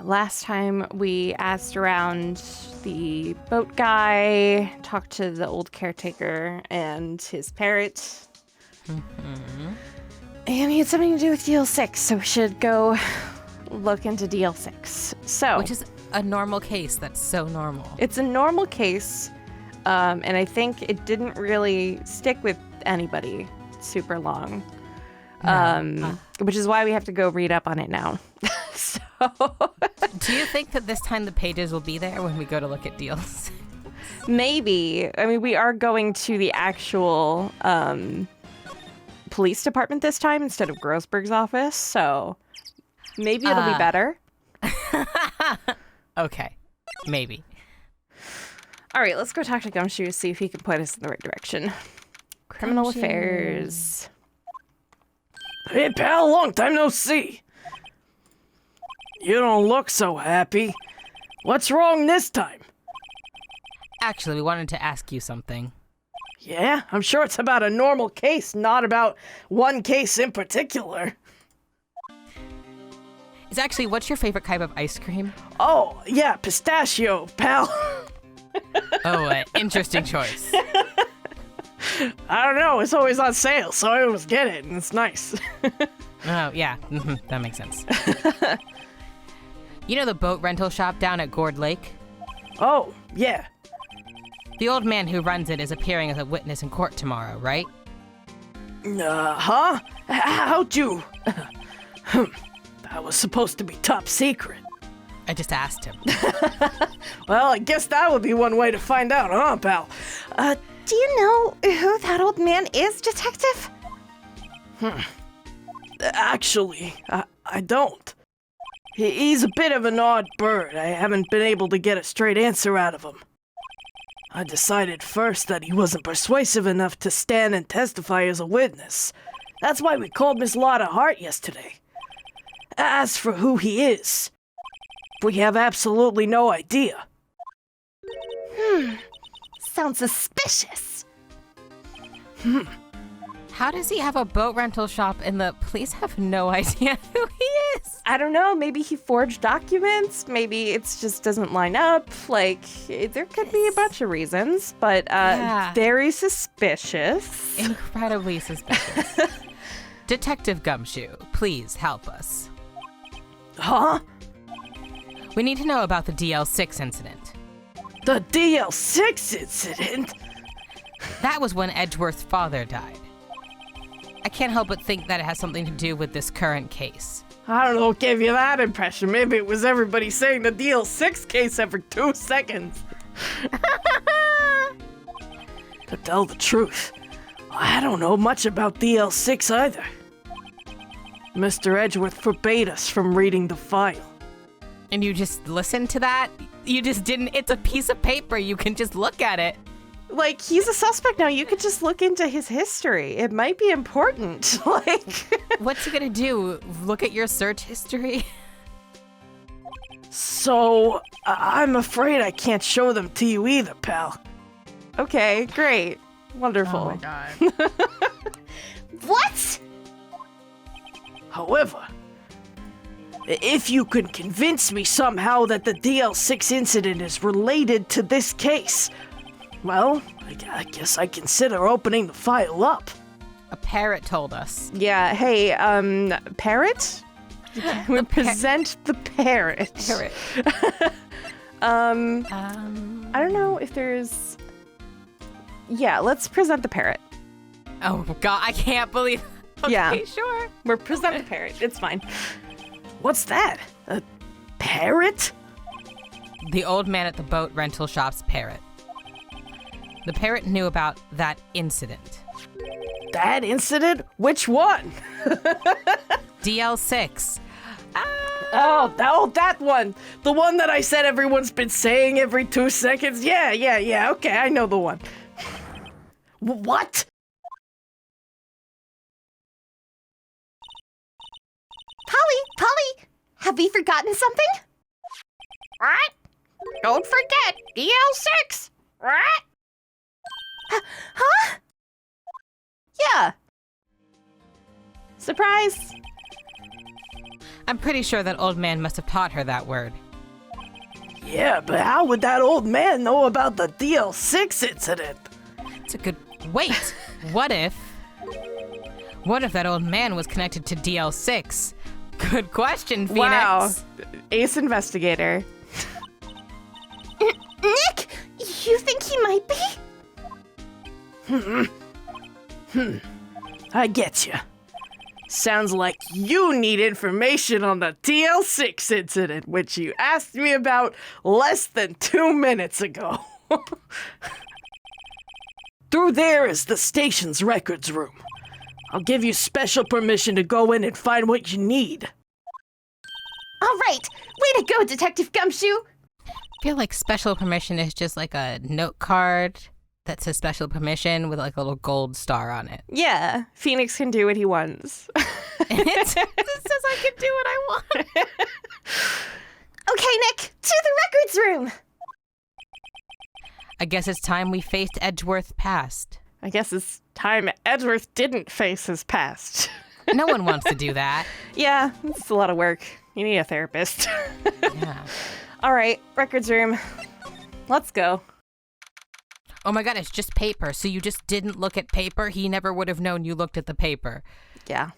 Last time we asked around the boat guy, talked to the old caretaker and his parrot. Mm-hmm. And he had something to do with DL6, so we should go look into DL6. So, which is a normal case. That's so normal. It's a normal case, and I think it didn't really stick with anybody super long, which is why we have to go read up on it now. So, do you think that this time the pages will be there when we go to look at deals? Maybe. I mean, we are going to the actual police department this time instead of Grossberg's office, so maybe it'll be better. Okay, maybe. All right, let's go talk to Gumshoe, see if he can point us in the right direction. Criminal affairs. Hey, pal, long time no see. You don't look so happy. What's wrong this time? Actually, we wanted to ask you something. Yeah, I'm sure it's about a normal case, not about one case in particular. It's actually, what's your favorite type of ice cream? Oh, yeah, pistachio, pal. Oh, interesting choice. I don't know, it's always on sale, so I always get it, and it's nice. Oh, yeah, that makes sense. You know the boat rental shop down at Gourd Lake? Oh, yeah. The old man who runs it is appearing as a witness in court tomorrow, right? Huh? How'd you... That was supposed to be top secret. I just asked him. Well, I guess that would be one way to find out, huh, pal? Do you know who that old man is, Detective? Actually, I don't. He's a bit of an odd bird. I haven't been able to get a straight answer out of him. I decided first that he wasn't persuasive enough to stand and testify as a witness. That's why we called Miss Lotta Hart yesterday. As for who he is, we have absolutely no idea. Sounds suspicious. How does he have a boat rental shop and the police have no idea who he is? I don't know. Maybe he forged documents. Maybe it just doesn't line up. Like, there could be a bunch of reasons, but very suspicious. Incredibly suspicious. Detective Gumshoe, please help us. Huh? We need to know about the DL6 incident. The DL6 incident? That was when Edgeworth's father died. I can't help but think that it has something to do with this current case. I don't know what gave you that impression. Maybe it was everybody saying the DL6 case every 2 seconds. To tell the truth, I don't know much about DL6 either. Mr. Edgeworth forbade us from reading the file. And you just listened to that? You just didn't. It's a piece of paper. You can just look at it. Like, he's a suspect now. You could just look into his history. It might be important. Like, what's he gonna do? Look at your search history? So, I'm afraid I can't show them to you either, pal. Okay, great. Wonderful. Oh my god. What? However, if you could convince me somehow that the DL6 incident is related to this case, well, I guess I consider opening the file up. A parrot told us. Yeah, hey, parrot? We present the parrot. Parrot. I don't know if there's... Yeah, let's present the parrot. Oh god, I can't believe... Okay, Yeah. sure. We're present the parrot. It's fine. What's that? A parrot? The old man at the boat rental shop's parrot. The parrot knew about that incident. That incident? Which one? DL6. Oh, that one. The one that I said everyone's been saying every 2 seconds? Yeah. Okay, I know the one. What? Polly, have we forgotten something? What? Don't forget, DL6. What? Huh? Yeah. Surprise. I'm pretty sure that old man must have taught her that word. Yeah, but how would that old man know about the DL6 incident? It's a good... Wait! What if that old man was connected to DL6? Good question, Phoenix. Wow. Ace investigator. Nick, you think he might be? I get you. Sounds like you need information on the DL6 incident, which you asked me about less than 2 minutes ago. Through there is the station's records room. I'll give you special permission to go in and find what you need. All right, way to go, Detective Gumshoe. I feel like special permission is just like a note card that says special permission with like a little gold star on it. Yeah, Phoenix can do what he wants. It says I can do what I want. Okay, Nick, to the records room. I guess it's time we faced Edgeworth past. I guess it's time Edgeworth didn't face his past. No one wants to do that. Yeah, it's a lot of work. You need a therapist. Yeah. All right, records room. Let's go. Oh my god, it's just paper. So you just didn't look at paper? He never would have known you looked at the paper. Yeah.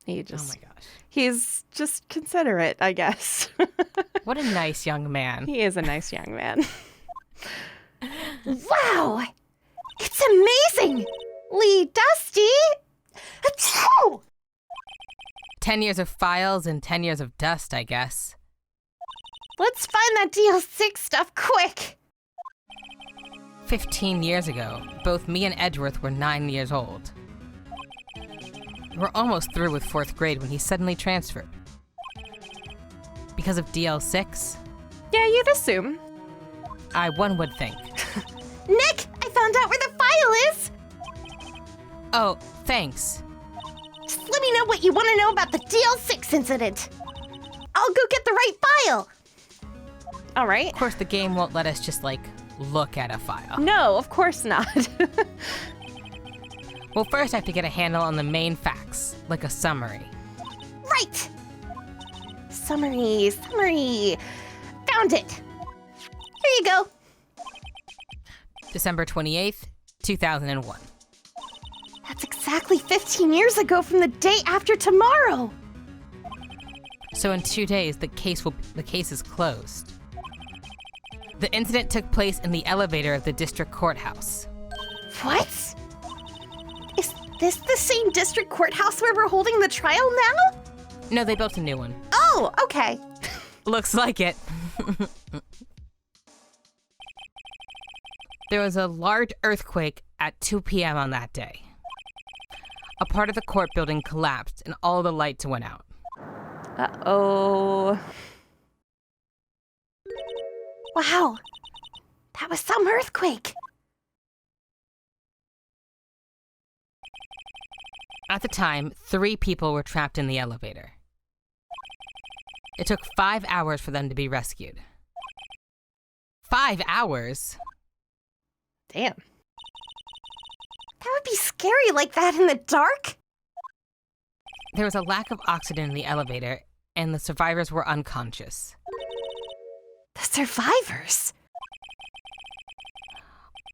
Oh my gosh. He's just considerate, I guess. What a nice young man. He is a nice young man. Wow, it's amazing. Lee Dusty. Achoo! 10 years of files and 10 years of dust, I guess. Let's find that DL6 stuff quick. 15 years ago, both me and Edgeworth were 9 years old. We were almost through with 4th grade when he suddenly transferred. Because of DL6? Yeah, you'd assume. One would think. Nick, I found out where the file is. Oh, thanks. Just let me know what you want to know about the DL6 incident. I'll go get the right file. All right. Of course, the game won't let us just, look at a file. No, of course not. Well, first I have to get a handle on the main facts, like a summary. Right. Summary. Found it. Here you go. December 28th, 2001. That's exactly 15 years ago from the day after tomorrow. So in 2 days, the case is closed. The incident took place in the elevator of the district courthouse. What? Is this the same district courthouse where we're holding the trial now? No, they built a new one. Oh, okay. Looks like it. There was a large earthquake at 2 p.m. on that day. A part of the court building collapsed and all the lights went out. Uh-oh. Wow. That was some earthquake. At the time, 3 people were trapped in the elevator. It took 5 hours for them to be rescued. 5 hours? Damn. That would be scary like that in the dark. There was a lack of oxygen in the elevator, and the survivors were unconscious. The survivors?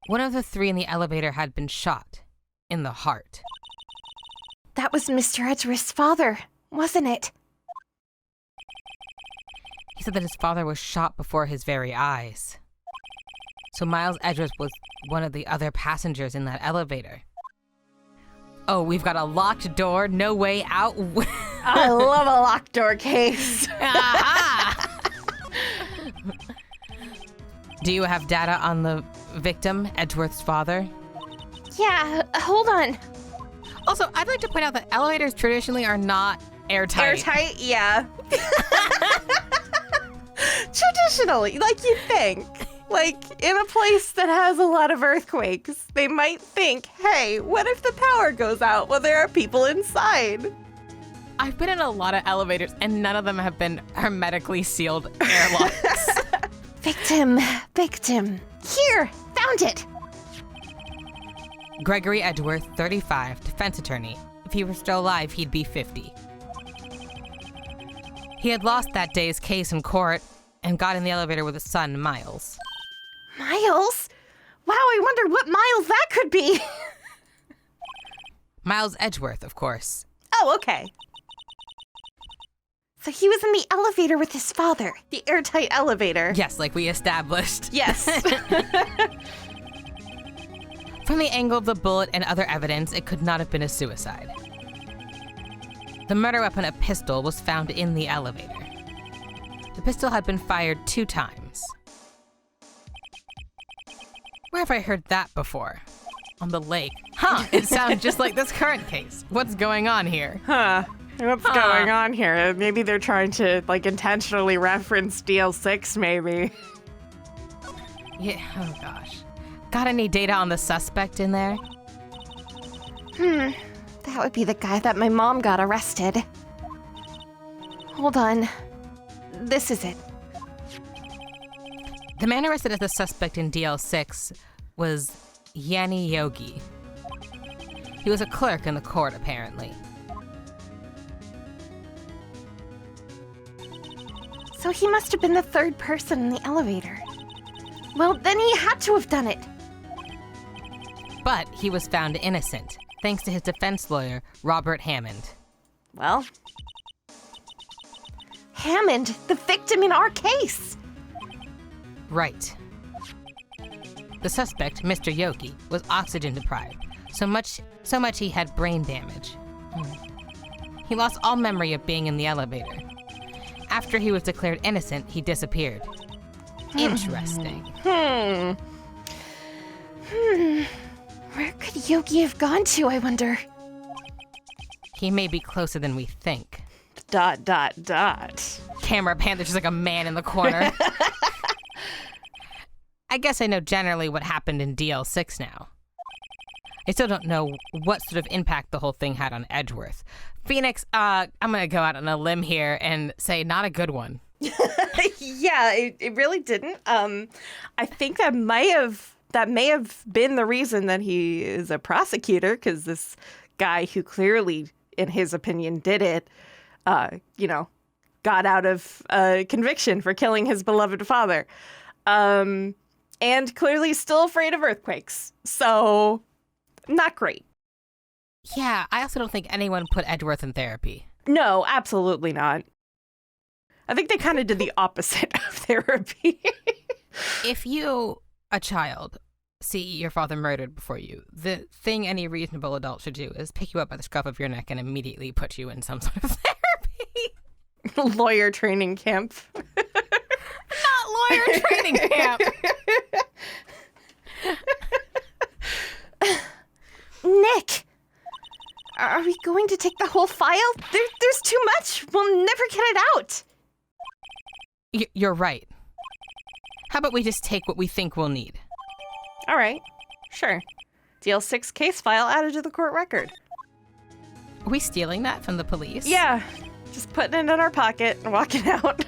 One of the 3 in the elevator had been shot in the heart. That was Mr. Edgeworth's father, wasn't it? He said that his father was shot before his very eyes. So Miles Edgeworth was one of the other passengers in that elevator. Oh, we've got a locked door, no way out. I love a locked door case. Do you have data on the victim, Edgeworth's father? Yeah, hold on. Also, I'd like to point out that elevators traditionally are not airtight. Airtight, yeah. Traditionally, like you'd think. Like, in a place that has a lot of earthquakes, they might think, hey, what if the power goes out while there are people inside? I've been in a lot of elevators, and none of them have been hermetically sealed airlocks. Victim. Here, found it. Gregory Edgeworth, 35, defense attorney. If he were still alive, he'd be 50. He had lost that day's case in court and got in the elevator with his son, Miles. Miles? Wow, I wonder what Miles that could be. Miles Edgeworth, of course. Oh, okay. So he was in the elevator with his father, the airtight elevator. Yes, like we established. Yes. From the angle of the bullet and other evidence, it could not have been a suicide. The murder weapon, a pistol, was found in the elevator. The pistol had been fired 2 times. Where have I heard that before? On the lake. Huh, it sounds just like this current case. What's going on here? Huh. What's going on here? Maybe they're trying to, like, intentionally reference DL6, maybe. Yeah, oh gosh. Got any data on the suspect in there? That would be the guy that my mom got arrested. Hold on. This is it. The man arrested as the suspect in DL6 was Yanni Yogi. He was a clerk in the court, apparently. So he must have been the 3rd person in the elevator. Well, then he had to have done it. But he was found innocent, thanks to his defense lawyer, Robert Hammond. Well, Hammond, the victim in our case. Right. The suspect, Mr. Yogi, was oxygen deprived, so much he had brain damage. He lost all memory of being in the elevator. After he was declared innocent, he disappeared. Interesting. Where could Yogi have gone to, I wonder? He may be closer than we think. ... Camera pan, there's just like a man in the corner. I guess I know generally what happened in DL6 now. I still don't know what sort of impact the whole thing had on Edgeworth. Phoenix, I'm gonna go out on a limb here and say not a good one. yeah, it really didn't. I think that may have been the reason that he is a prosecutor, because this guy who clearly, in his opinion, did it, got out of conviction for killing his beloved father. And clearly still afraid of earthquakes. So, not great. Yeah, I also don't think anyone put Edgeworth in therapy. No, absolutely not. I think they kind of did the opposite of therapy. If you, a child, see your father murdered before you, the thing any reasonable adult should do is pick you up by the scruff of your neck and immediately put you in some sort of therapy. Lawyer training camp. Not lawyer training camp. Nick! Are we going to take the whole file? There's too much. We'll never get it out. You're right. How about we just take what we think we'll need? All right, sure. DL6 case file added to the court record. Are we stealing that from the police? Yeah, just putting it in our pocket and walking out.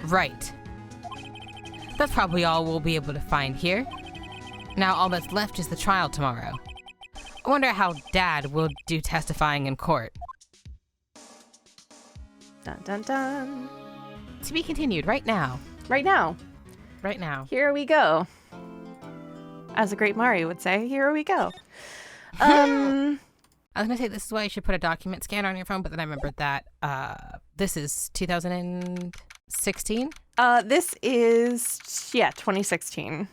Right. That's probably all we'll be able to find here. Now all that's left is the trial tomorrow. I wonder how Dad will do testifying in court. Dun dun dun. To be continued right now. Right now. Right now. Here we go. As a great Mario would say, here we go. I was gonna say this is why you should put a document scanner on your phone, but then I remembered that this is 2016. This is 2016.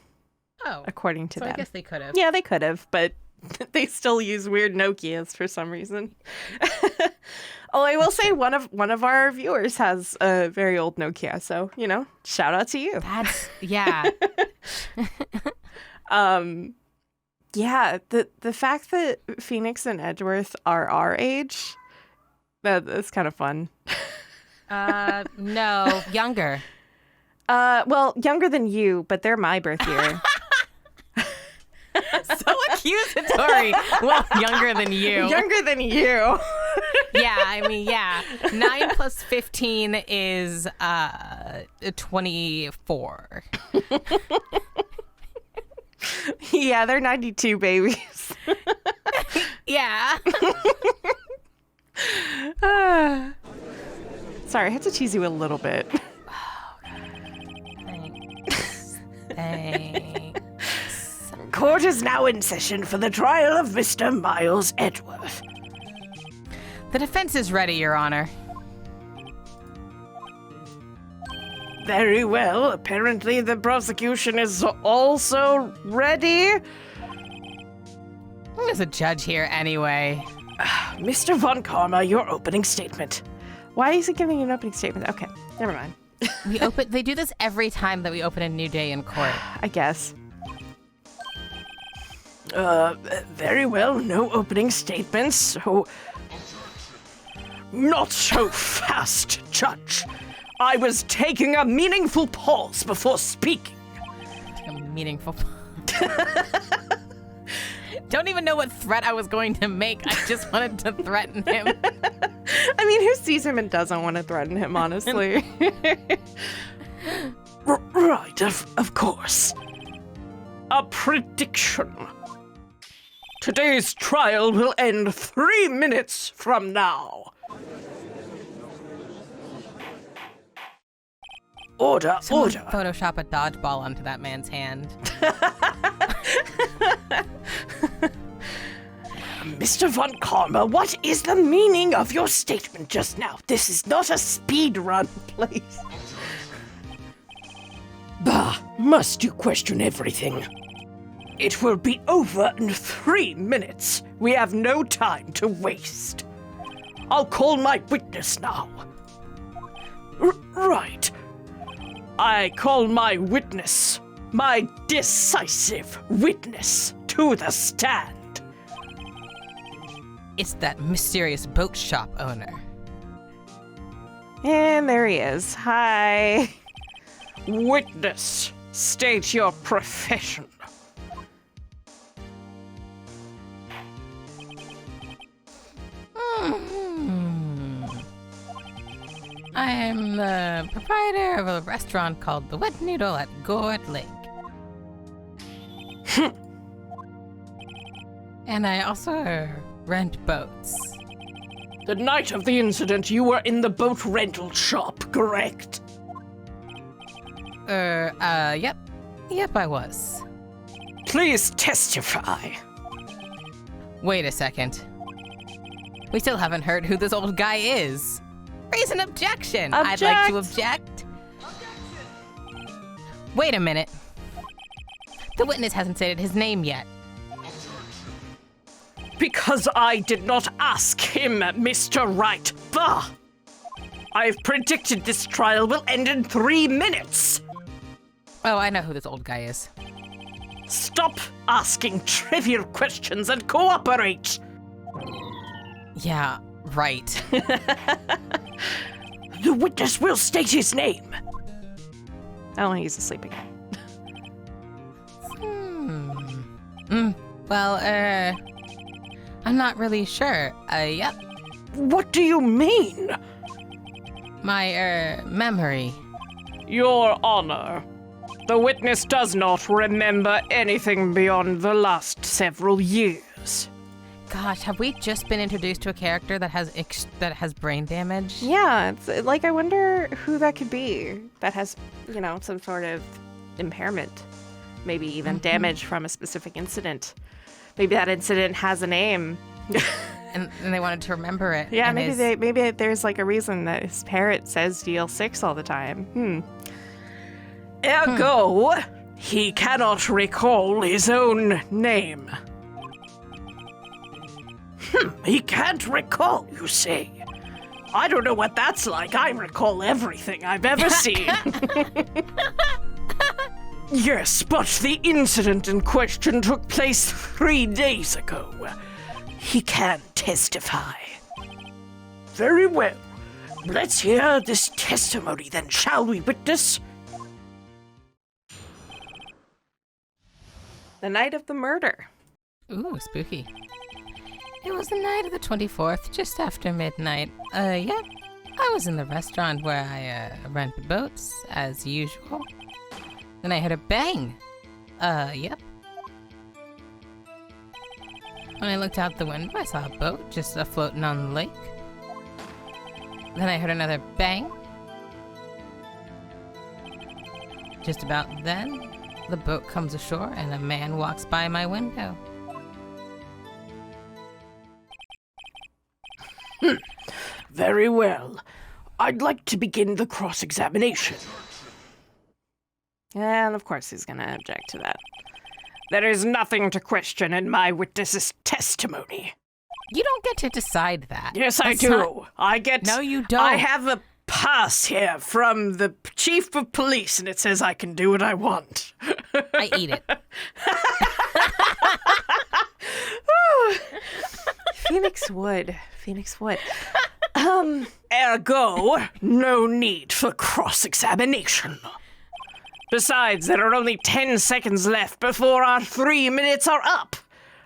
Oh, according to so them. I guess they could have. Yeah, they could have, but they still use weird Nokias for some reason. Oh, I will say one of our viewers has a very old Nokia, so shout out to you. That's yeah. Yeah, the fact that Phoenix and Edgeworth are our age, that's kind of fun. No, younger. Well, younger than you, but they're my birth year. So accusatory. Well, younger than you. Younger than you. Yeah, I mean, yeah. 9 plus 15 is 24. Yeah, they're 92 babies. Yeah. Sorry, I had to tease you a little bit. Thanks. Court is now in session for the trial of Mr. Miles Edgeworth. The defense is ready, Your Honor. Very well. Apparently the prosecution is also ready. There's a judge here anyway. Mr. Von Karma, your opening statement. Why is he giving you an opening statement? Okay, never mind. They do this every time that we open a new day in court. I guess. Very well. No opening statements, so... Not so fast, Judge. I was taking a meaningful pause before speaking. A meaningful. Don't even know what threat I was going to make. I just wanted to threaten him. I mean, who sees him and doesn't want to threaten him, honestly? Right, of course. A prediction. Today's trial will end 3 minutes from now. Order, Someone order. Photoshop a dodgeball onto that man's hand. Mr. Von Karma, what is the meaning of your statement just now? This is not a speed run, please. Bah, must you question everything? It will be over in 3 minutes. We have no time to waste. I'll call my witness now. Right. I call my witness, my decisive witness, to the stand. It's that mysterious boat shop owner. And there he is. Hi. Witness, state your profession. I am the proprietor of a restaurant called The Wet Noodle at Gort Lake. And I also rent boats. The night of the incident, you were in the boat rental shop, correct? Yep. Yep, I was. Please testify. Wait a second. We still haven't heard who this old guy is. Raise an objection. I'd like to object. Wait a minute. The witness hasn't stated his name yet. Because I did not ask him, Mr. Wright. Bah! I've predicted this trial will end in 3 minutes. Oh, I know who this old guy is. Stop asking trivial questions and cooperate. Yeah, right. The witness will state his name. Oh, he's asleep again. Well, I'm not really sure. Yep. What do you mean? My, memory. Your Honor, the witness does not remember anything beyond the last several years. Gosh, have we just been introduced to a character that has brain damage? Yeah, it's like I wonder who that could be. That has, some sort of impairment, maybe even damage from a specific incident. Maybe that incident has a name. and they wanted to remember it. Yeah, and maybe there's like a reason that his parrot says DL6 all the time. Ergo, he cannot recall his own name. He can't recall, you say? I don't know what that's like. I recall everything I've ever seen. Yes, but the incident in question took place 3 days ago. He can testify. Very well. Let's hear this testimony then, shall we, witness? The night of the murder. Ooh, spooky. It was the night of the 24th, just after midnight. Yeah. I was in the restaurant where I, rent boats, as usual. Then I heard a bang. Yep. When I looked out the window, I saw a boat just floating on the lake. Then I heard another bang. Just about then, the boat comes ashore and a man walks by my window. Very well. I'd like to begin the cross-examination. And of course he's gonna object to that. There is nothing to question in my witness's testimony. You don't get to decide that. Yes, I That's do. not- I get... No, you don't. I have a pass here from the chief of police, and it says I can do what I want. I eat it. Phoenix would. Ergo, no need for cross-examination. Besides, there are only 10 seconds left before our 3 minutes are up.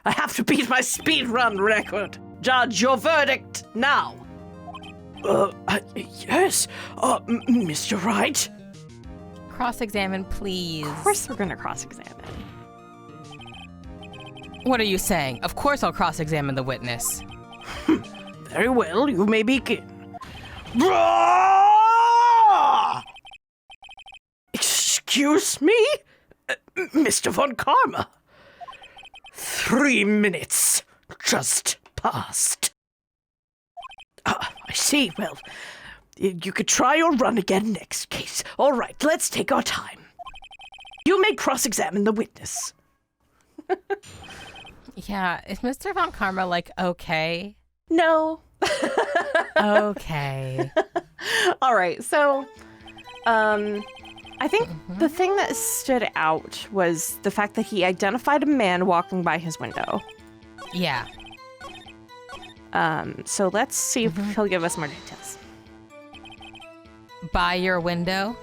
I have to beat my speed run record. Judge, your verdict now. Yes, Mr. Wright. Cross-examine, please. Of course we're gonna cross-examine. What are you saying? Of course I'll cross-examine the witness. Very well, you may begin. Excuse me? Mr. Von Karma. 3 minutes just passed. I see. Well, you could try your run again next case. All right, let's take our time. You may cross-examine the witness. Yeah, is Mr. Von Karma like okay? No. Okay. All right, so I think the thing that stood out was the fact that he identified a man walking by his window. Yeah. So let's see if he'll give us more details. By your window?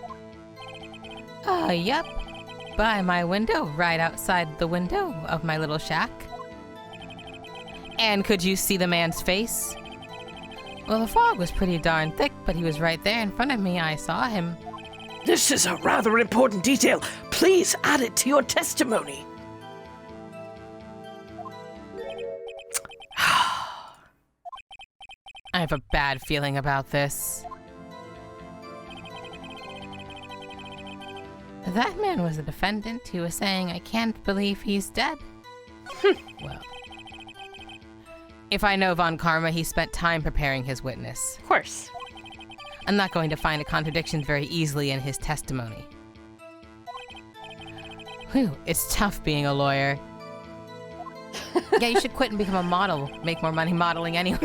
Yep. By my window, right outside the window of my little shack. And could you see the man's face? Well, the fog was pretty darn thick, but he was right there in front of me. I saw him. This is a rather important detail. Please add it to your testimony. I have a bad feeling about this. That man was a defendant who was saying, I can't believe he's dead. Well, if I know Von Karma, he spent time preparing his witness. Of course. I'm not going to find a contradiction very easily in his testimony. Whew, it's tough being a lawyer. Yeah, you should quit and become a model. Make more money modeling anyway.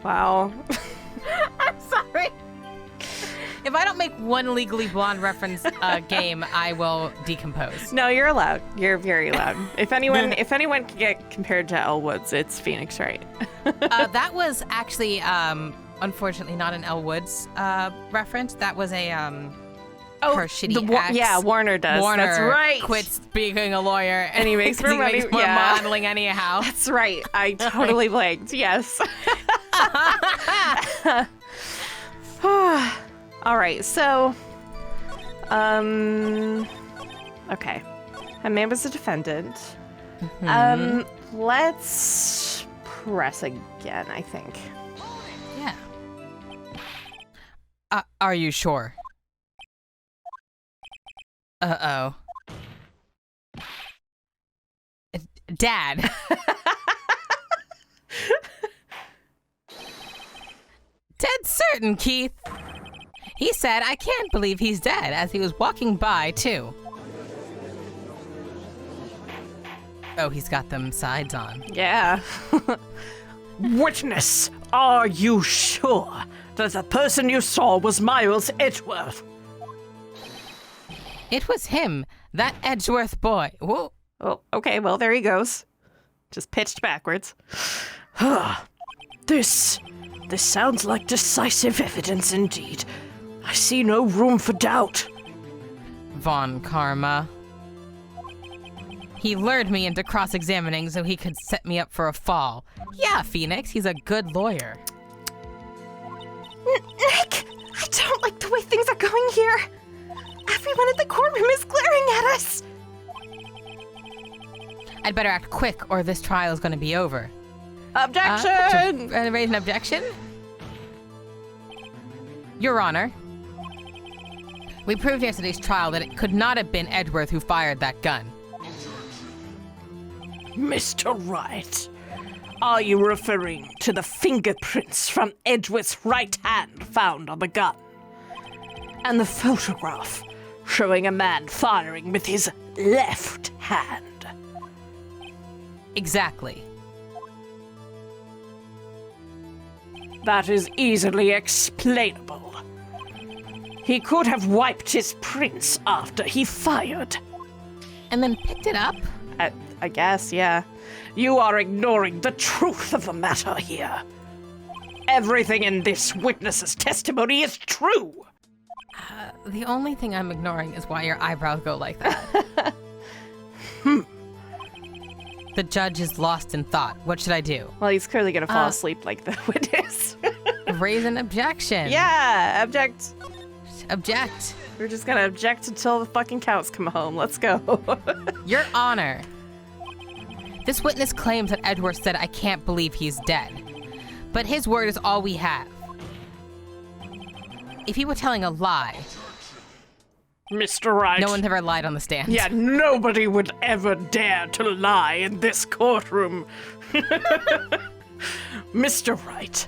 Wow. I'm sorry. If I don't make one Legally Blonde reference game, I will decompose. No, you're allowed. You're very allowed. If anyone can get compared to Elle Woods, it's Phoenix Wright. That was actually, unfortunately, not an Elle Woods reference. That was a her shitty ex. Yeah, Warner does. Warner That's right. quits being a lawyer And he makes more money. more Yeah. modeling anyhow. That's right. I totally blanked. Yes. All right. So, okay. A man was a defendant. Let's press again, I think. Yeah. Are you sure? Uh-oh. Dad. Dead certain, Keith. He said, I can't believe he's dead, as he was walking by, too. Oh, he's got them sides on. Yeah. Witness, are you sure that the person you saw was Miles Edgeworth? It was him, that Edgeworth boy. Whoa. Oh, okay. Well, there he goes. Just pitched backwards. This sounds like decisive evidence indeed. I see no room for doubt. Von Karma. He lured me into cross-examining so he could set me up for a fall. Yeah, Phoenix, he's a good lawyer. Nick, I don't like the way things are going here. Everyone in the courtroom is glaring at us. I'd better act quick or this trial is going to be over. Objection! To raise an objection? Your Honor, we proved in yesterday's trial that it could not have been Edgeworth who fired that gun. Mr. Wright, are you referring to the fingerprints from Edgeworth's right hand found on the gun? And the photograph showing a man firing with his left hand? Exactly. That is easily explainable. He could have wiped his prints after he fired. And then picked it up? I guess, yeah. You are ignoring the truth of the matter here. Everything in this witness's testimony is true. The only thing I'm ignoring is why your eyebrows go like that. The judge is lost in thought. What should I do? Well, he's clearly gonna fall asleep like the witness. Raise an objection. Yeah, object. Object. We're just gonna object until the fucking cows come home. Let's go. Your Honor, this witness claims that Edgeworth said, "I can't believe he's dead." But his word is all we have. If he were telling a lie, Mr. Wright. no one's ever lied on the stand. Yeah, nobody would ever dare to lie in this courtroom. Mr. Wright,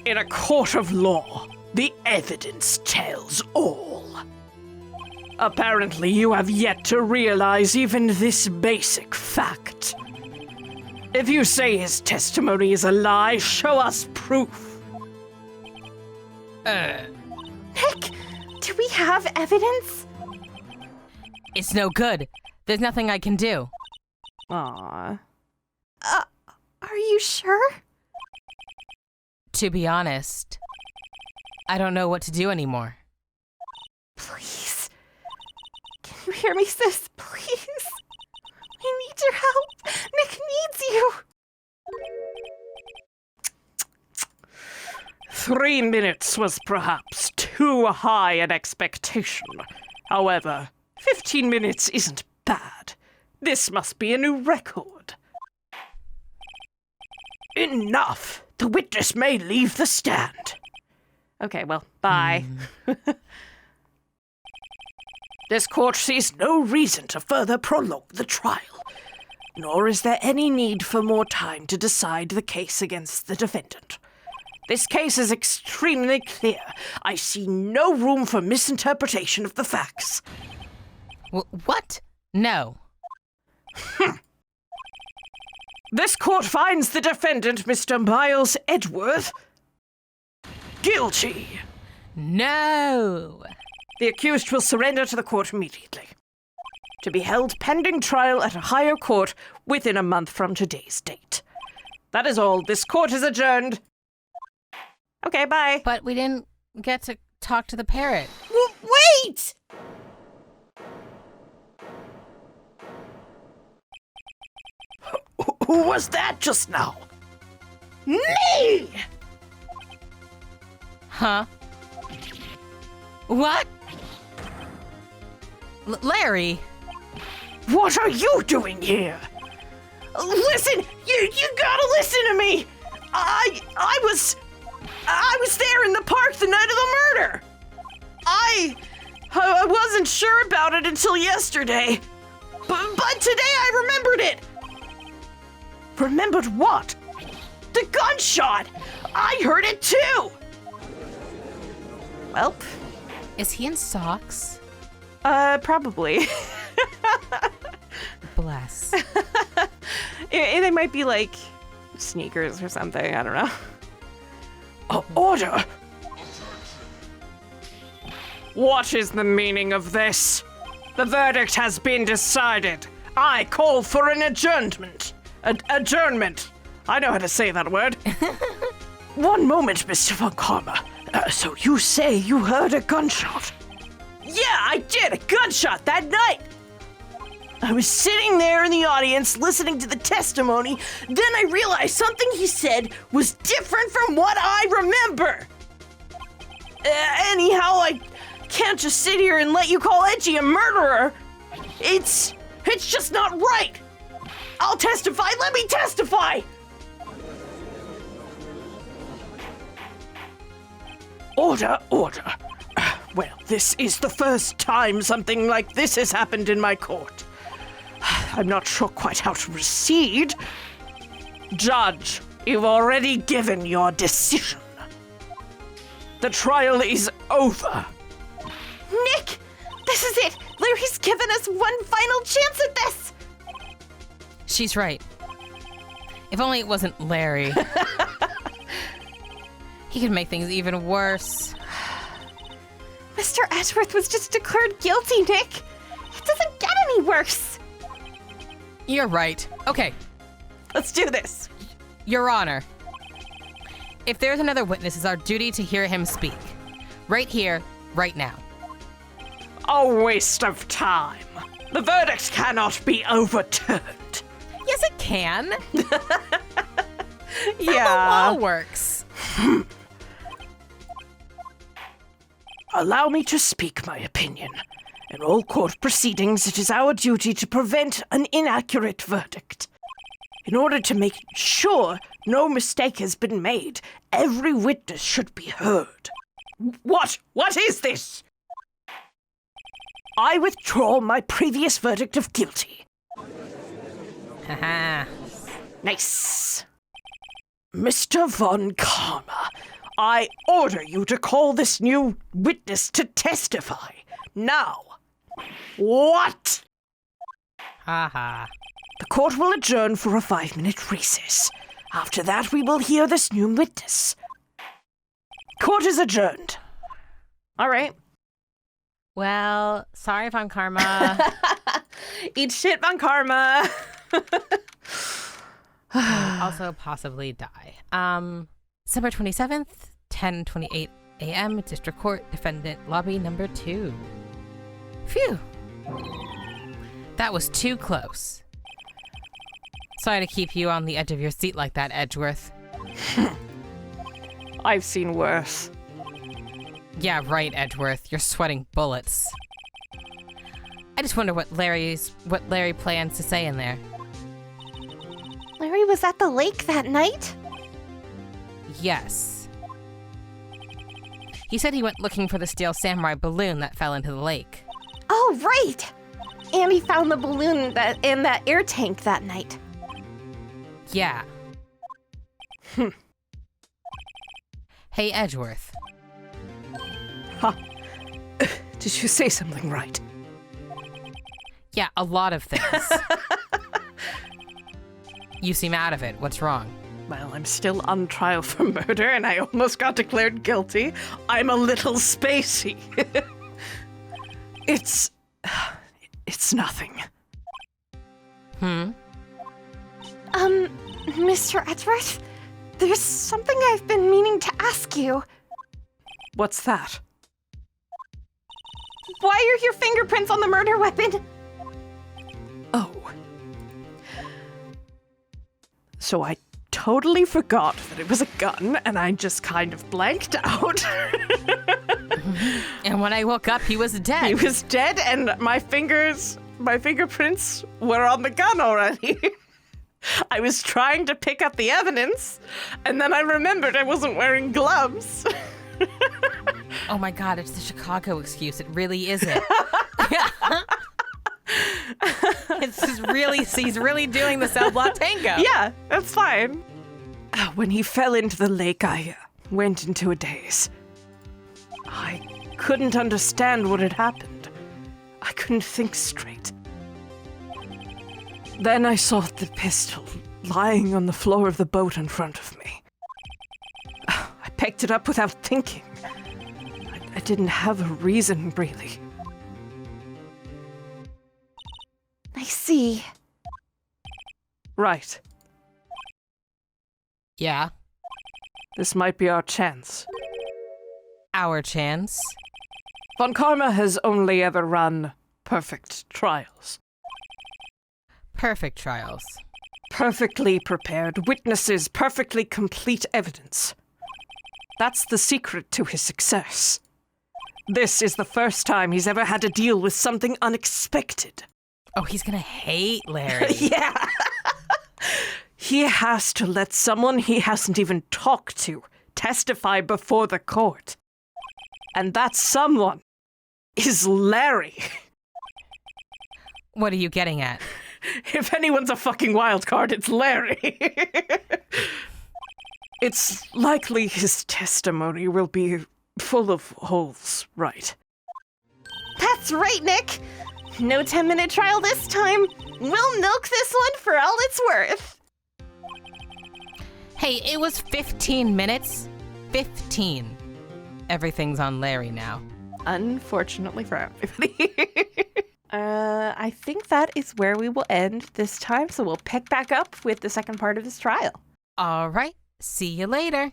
in a court of law, the evidence tells all. Apparently, you have yet to realize even this basic fact. If you say his testimony is a lie, show us proof. Nick, do we have evidence? It's no good. There's nothing I can do. Aw. Are you sure? To be honest, I don't know what to do anymore. Please. Can you hear me, sis? Please. We need your help. Nick needs you. 3 minutes was perhaps too high an expectation. However, 15 minutes isn't bad. This must be a new record. Enough! The witness may leave the stand. Okay, well, bye. This court sees no reason to further prolong the trial, nor is there any need for more time to decide the case against the defendant. This case is extremely clear. I see no room for misinterpretation of the facts. What? No. This court finds the defendant, Mr. Miles Edgeworth, guilty. No. The accused will surrender to the court immediately, to be held pending trial at a higher court within a month from today's date. That is all. This court is adjourned. Okay, bye. But we didn't get to talk to the parrot. Wait! Who was that just now? Me! Huh? What? Larry? What are you doing here? Listen, you gotta listen to me. I was there in the park the night of the murder. I wasn't sure about it until yesterday, but today I remembered it. Remembered what? The gunshot. I heard it too. Welp. Is he in socks? Probably. Bless. They might be like sneakers or something. I don't know. Order! What is the meaning of this? The verdict has been decided. I call for an adjournment. Adjournment. I know how to say that word. One moment, Mr. Von Karma. So you say you heard a gunshot? Yeah, I did. A gunshot that night. I was sitting there in the audience listening to the testimony. Then I realized something he said was different from what I remember. Anyhow, I can't just sit here and let you call Edgy a murderer. It's just not right. I'll testify. Let me testify. Order, order. Well, this is the first time something like this has happened in my court. I'm not sure quite how to proceed. Judge, you've already given your decision. The trial is over. Nick! This is it! Larry's given us one final chance at this! She's right. If only it wasn't Larry. He could make things even worse. Mr. Edgeworth was just declared guilty, Nick. It doesn't get any worse. You're right. Okay, Let's do this. Your Honor. If there's another witness, it's our duty to hear him speak. Right here, right now. A waste of time. The verdict cannot be overturned. Yes, it can. Yeah. How the law works. Allow me to speak my opinion. In all court proceedings, it is our duty to prevent an inaccurate verdict. In order to make sure no mistake has been made, every witness should be heard. What? What is this? I withdraw my previous verdict of guilty. Haha. Nice. Mr. Von Karma, I order you to call this new witness to testify. Now. What? Haha. The court will adjourn for a 5-minute recess. After that, we will hear this new witness. Court is adjourned. All right. Well, sorry, Von Karma. Eat shit, Von Karma. Also possibly die. December 27th, 10:28 a.m., District Court, Defendant Lobby number 2. Phew. That was too close. Sorry to keep you on the edge of your seat like that, Edgeworth. I've seen worse. Yeah, right, Edgeworth. You're sweating bullets. I just wonder what Larry plans to say in there. Larry was at the lake that night? Yes. He said he went looking for the steel samurai balloon that fell into the lake. Oh, right! And he found the balloon in that air tank that night. Yeah. Hey, Edgeworth. Huh. Did you say something right? Yeah, a lot of things. You seem out of it. What's wrong? Well, I'm still on trial for murder, and I almost got declared guilty. I'm a little spacey. It's nothing. Mr. Edgeworth, there's something I've been meaning to ask you. What's that? Why are your fingerprints on the murder weapon? Oh. So I totally forgot that it was a gun, and I just kind of blanked out. And when I woke up, he was dead. He was dead, and my fingerprints were on the gun already. I was trying to pick up the evidence, and then I remembered I wasn't wearing gloves. Oh my god, it's the Chicago excuse. It really isn't. It's just really, he's really doing the cell block tango. Yeah, that's fine. When he fell into the lake, I went into a daze. I couldn't understand what had happened. I couldn't think straight. Then I saw the pistol lying on the floor of the boat in front of me. I picked it up without thinking. I didn't have a reason, really. I see. Right. Yeah, This might be our chance. our chance. Von Karma has only ever run perfect trials. Perfect trials. Perfectly prepared witnesses, perfectly complete evidence. That's the secret to his success. This is the first time he's ever had to deal with something unexpected. Oh, he's gonna hate Larry. Yeah. He has to let someone he hasn't even talked to testify before the court. And that someone is Larry. What are you getting at? If anyone's a fucking wild card, it's Larry. It's likely his testimony will be full of holes, right? That's right, Nick. No 10-minute trial this time. We'll milk this one for all it's worth. Hey, it was 15 minutes. 15. Everything's on Larry now. Unfortunately for everybody. I think that is where we will end this time, so we'll pick back up with the second part of this trial. All right. See you later.